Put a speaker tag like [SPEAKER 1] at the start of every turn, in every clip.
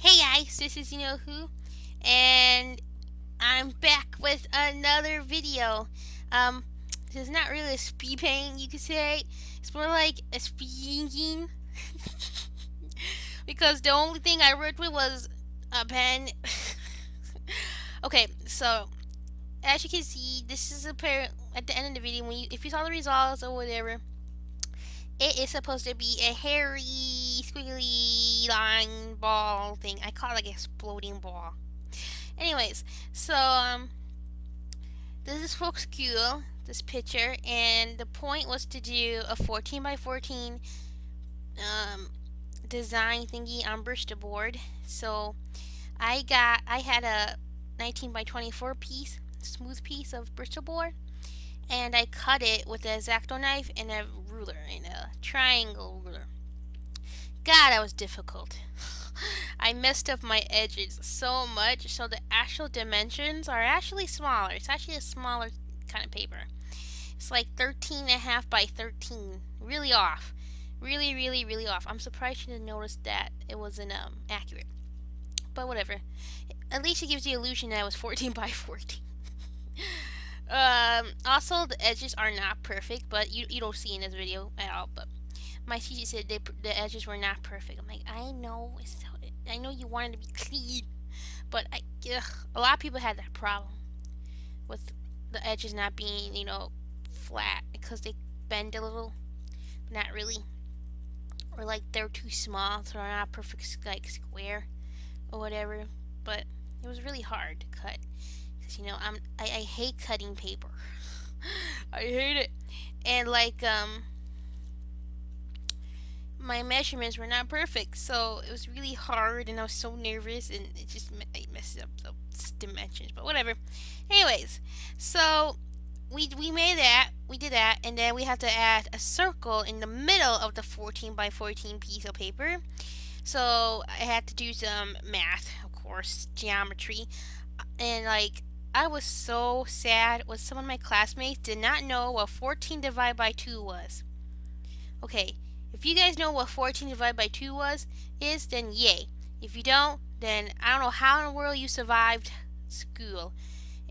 [SPEAKER 1] Hey guys, this is you know who, and I'm back with another video. Um, this is not really a speed paint, you could say. It's more like a speaking because the only thing I wrote with was a pen. Okay, so as you can see, this is a pair at the end of the video. If you saw the results or whatever, it is supposed to be a hairy, squiggly line ball thing. I call it like exploding ball. Anyways, so this is for school, this picture, and the point was to do a 14 by 14 um, design thingy on Bristol board. So I had a 19 by 24 piece, smooth piece of Bristol board, and I cut it with an X-Acto knife and a ruler, and a triangle ruler. God, that was difficult. I messed up my edges so much, so the actual dimensions are actually smaller. It's actually a smaller kind of paper. It's like 13 and a half by 13. Really off. Really, really, really off. I'm surprised you didn't notice that it wasn't accurate. But whatever. At least it gives the illusion that it was 14 by 14. Also, the edges are not perfect, but you don't see in this video at all. But my teacher said the edges were not perfect. I'm like, I know you wanted to be clean, but a lot of people had that problem with the edges not being, flat because they bend a little, not really, or like they're too small, so they're not perfect like square or whatever. But it was really hard to cut because I hate cutting paper. I hate it, and like my measurements were not perfect, so it was really hard, and I was so nervous, and it messed up the dimensions. But whatever. Anyways, so we made that, we did that, and then we had to add a circle in the middle of the 14 by 14 piece of paper. So I had to do some math, of course, geometry, and like I was so sad when some of my classmates did not know what 14 divided by 2 was. Okay, if you guys know what 14 divided by 2 is, then yay. If you don't, then I don't know how in the world you survived school.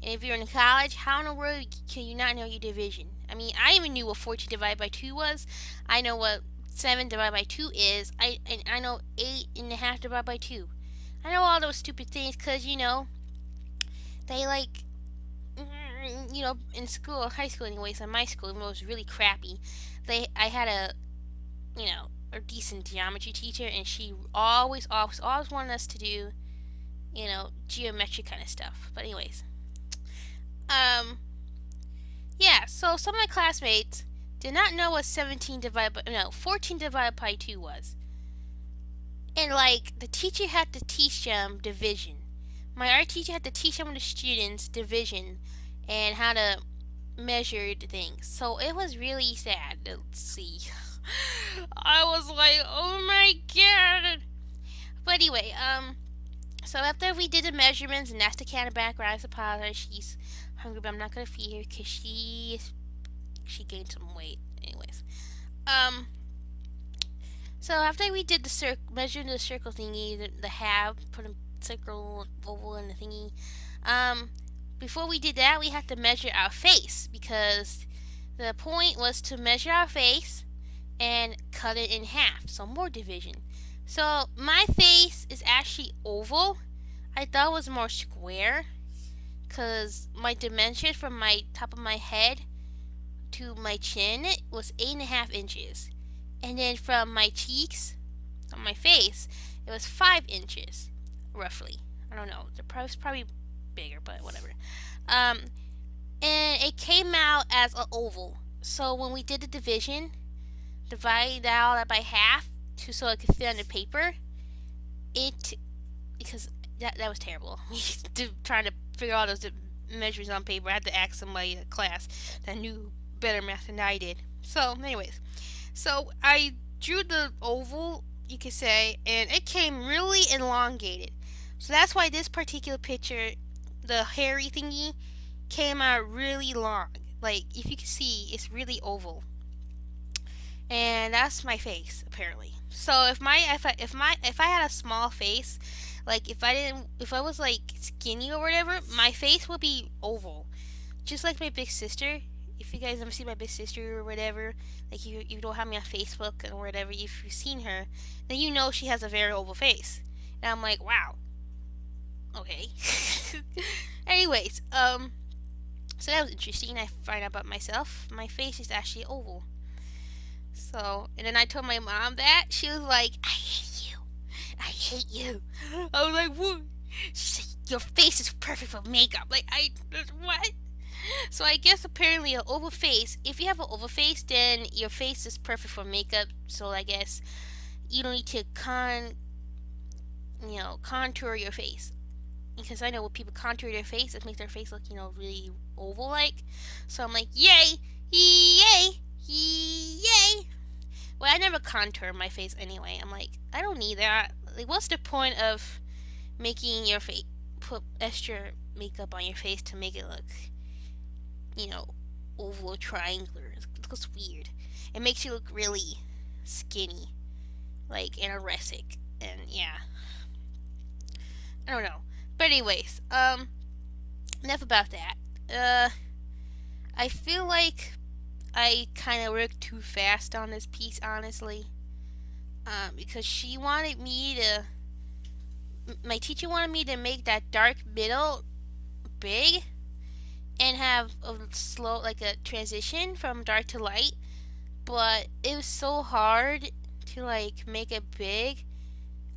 [SPEAKER 1] And if you're in college, how in the world can you not know your division? I mean, I even knew what 14 divided by 2 was. I know what 7 divided by 2 is. I know 8 and a half divided by 2. I know all those stupid things because, they like, in school, high school anyways, in my school, even though it was really crappy, I had a decent geometry teacher, and she always wanted us to do, geometric kind of stuff. But anyways, yeah. So some of my classmates did not know what 14 divided by 2 was, and like the teacher had to teach them division. My art teacher had to teach some of the students division and how to measure things. So it was really sad to see. I was like, oh my god. But anyway, so after we did the measurements, and that's the cat in the background, I suppose she's hungry, but I'm not gonna feed her because she gained some weight. Anyways, so after we did measuring the circle thingy, the half, put a circle, oval, and the thingy, before we did that, we had to measure our face because the point was to measure our face and cut it in half. So more division. So my face is actually oval. I thought it was more square because my dimension from my top of my head to my chin was 8.5 inches, and then from my cheeks on my face it was 5 inches roughly. I don't know. The price probably bigger, but whatever. And it came out as an oval. So when we did the division, divide that by half so it could fit on the paper. Because that was terrible. Trying to figure out those measures on paper. I had to ask somebody in class that knew better math than I did. So, anyways, so I drew the oval, you could say, and it came really elongated. So that's why this particular picture, the hairy thingy, came out really long. Like if you can see, it's really oval. And that's my face apparently. So if I had a small face, Like if I was like skinny or whatever, my face would be oval, just like my big sister. If you guys ever see my big sister or whatever, like you don't have me on Facebook or whatever, if you've seen her, then you know she has a very oval face. And I'm like, wow, okay. Anyways, so that was interesting. I find out about myself. My face is actually oval. So, and then I told my mom that. She was like, I hate you. I hate you. I was like, what? She said, your face is perfect for makeup. Like, what? So I guess apparently an oval face, if you have an oval face, then your face is perfect for makeup. So I guess you don't need to contour your face. Because I know when people contour their face, it makes their face look, really oval like. So I'm like, yay, yay, yay. Well, I never contour my face anyway. I'm like, I don't need that. Like, what's the point of making your face, put extra makeup on your face to make it look, you know, oval or triangular? It looks weird. It makes you look really skinny, like anorexic, and yeah, I don't know. But anyways, enough about that. I feel like I kind of worked too fast on this piece, honestly. Because my teacher wanted me to make that dark middle big and have a slow, like a transition from dark to light. But it was so hard to like make it big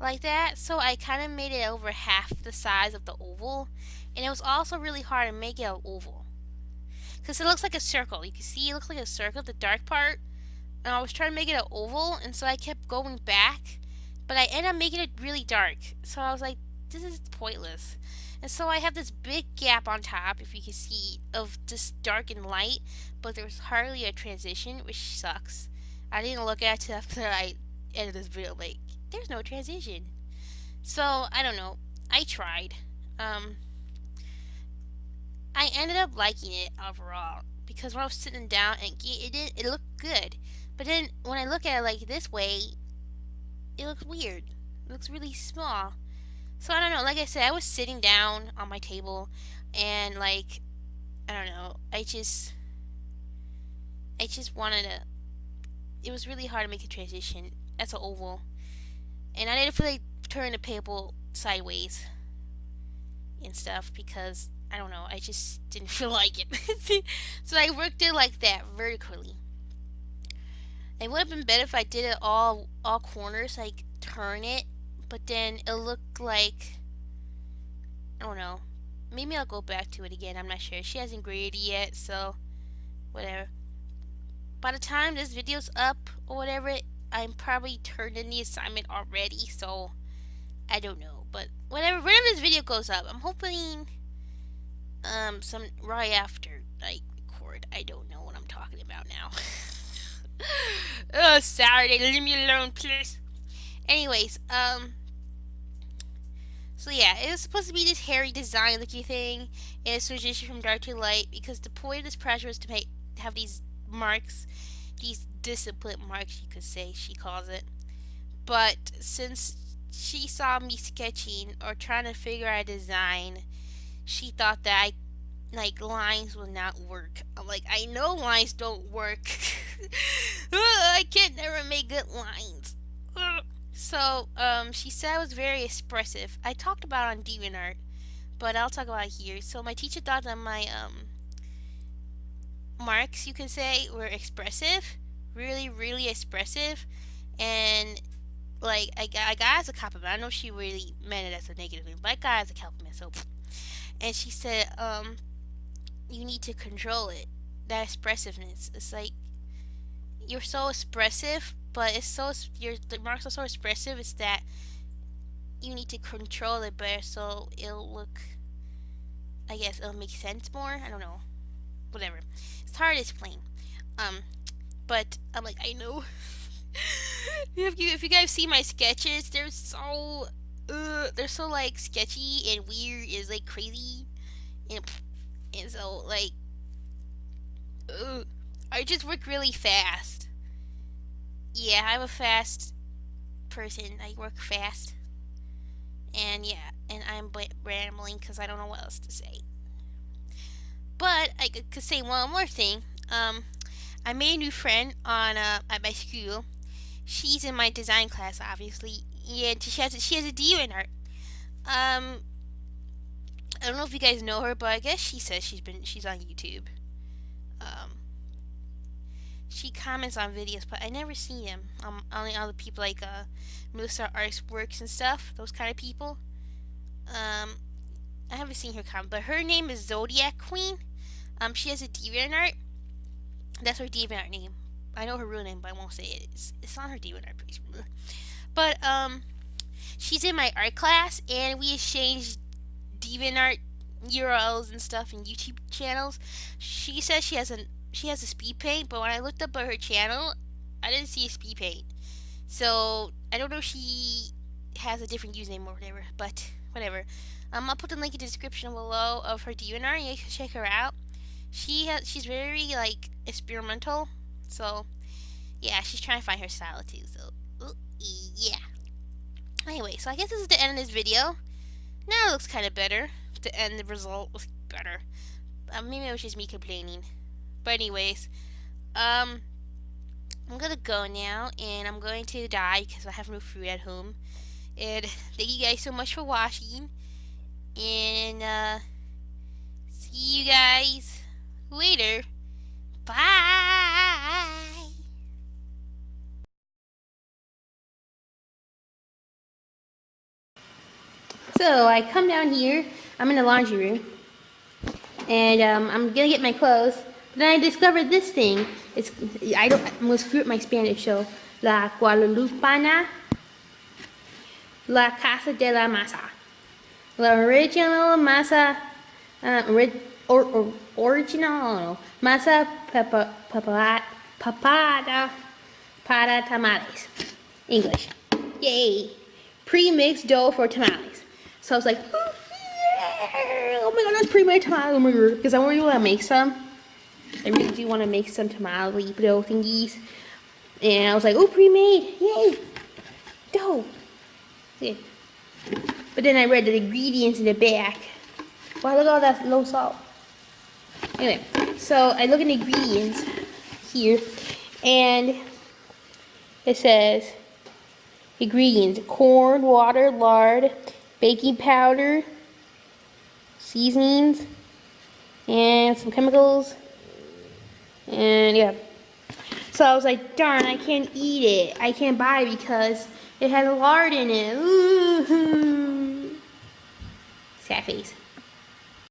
[SPEAKER 1] like that, so I kind of made it over half the size of the oval, and it was also really hard to make it an oval because it looks like a circle. You can see it looks like a circle, the dark part, and I was trying to make it an oval, and so I kept going back, but I ended up making it really dark. So I was like, this is pointless. And so I have this big gap on top, if you can see, of this dark and light, but there's hardly a transition, which sucks. I didn't look at it after I edited this video, like, there's no transition. So, I don't know. I tried. I ended up liking it overall because when I was sitting down and it looked good. But then when I look at it like this way, it looks weird. It looks really small. So I don't know. Like I said, I was sitting down on my table and like I don't know. I just wanted to. It was really hard to make a transition. That's an oval, and I didn't feel like turning the paper sideways and stuff because I don't know. I just didn't feel like it. So I worked it like that vertically. It would have been better if I did it all corners, like turn it, but then it looked like I don't know. Maybe I'll go back to it again. I'm not sure. She hasn't graded yet, so whatever. By the time this video's up or whatever, I'm probably turned in the assignment already, so I don't know. But whenever this video goes up, I'm hoping some right after I record. I don't know what I'm talking about now. Oh, Saturday, leave me alone, please. Anyways, so yeah, it was supposed to be this hairy design looking thing, and it's transition from dark to light because the point of this project was to have these marks, these discipline marks, you could say she calls it. But since she saw me sketching or trying to figure out a design, she thought that lines would not work. I'm like, I know lines don't work. I can't never make good lines. So, she said I was very expressive. I talked about it on DeviantArt, but I'll talk about it here. So my teacher thought that my marks, you can say, were expressive, really, really expressive, and like I got as a compliment. I know she really meant it as a negative thing, but I got as a compliment. So, and she said, you need to control it. That expressiveness. It's like you're so expressive, but the marks are so expressive. It's that you need to control it better so it'll look. I guess it'll make sense more. I don't know. Whatever. It's hard to explain. But I'm like, I know. If you guys see my sketches, they're so like sketchy and weird. It's like crazy, and so like, I just work really fast. Yeah, I'm a fast person. I work fast, And yeah, and I'm rambling because I don't know what else to say. But I could say one more thing. I made a new friend on at my school. She's in my design class, obviously. Yeah, she has a deer in her. I don't know if you guys know her, but I guess she says she's on YouTube. Um, she comments on videos, but I never see them. Only other people like Musa Artworks and stuff. Those kind of people. I haven't seen her comment, but her name is ZodiacQueen. She has a DeviantArt. That's her DeviantArt name. I know her real name, but I won't say it. It's on her DeviantArt page. But she's in my art class, and we exchanged DeviantArt URLs and stuff and YouTube channels. She says she has a speed paint, but when I looked up her channel, I didn't see a speed paint. So I don't know if she has a different username or whatever, but whatever. I'll put the link in the description below of her DeviantArt. You can check her out. She's very like experimental, so yeah, she's trying to find her style too. So yeah. Anyway, so I guess this is the end of this video. Now it looks kind of better. The end result was better. Maybe it was just me complaining. But anyways, I'm gonna go now, and I'm going to die because I have no food at home. And thank you guys so much for watching. And see you guys later. Bye. So I come down here. I'm in the laundry room, and I'm gonna get my clothes. But then I discovered this thing. I must screw up my Spanish. So La Guadalupana, La Casa de la Masa, La Original Masa, original Masa Papada para tamales. English. Yay! Pre-mixed dough for tamales. So I was like, oh my god, that's pre-made tamales. Because I really want to make some. I really do want to make some tamale dough thingies. And I was like, oh, pre-made. Yay! Dough. Yeah. But then I read the ingredients in the back. Wow, look at all that low salt. Anyway, so I look at the ingredients here. And it says, ingredients: corn, water, lard, baking powder, seasonings, and some chemicals. And yeah. So I was like, darn, I can't eat it. I can't buy it because it has lard in it. Ooh. Sad face.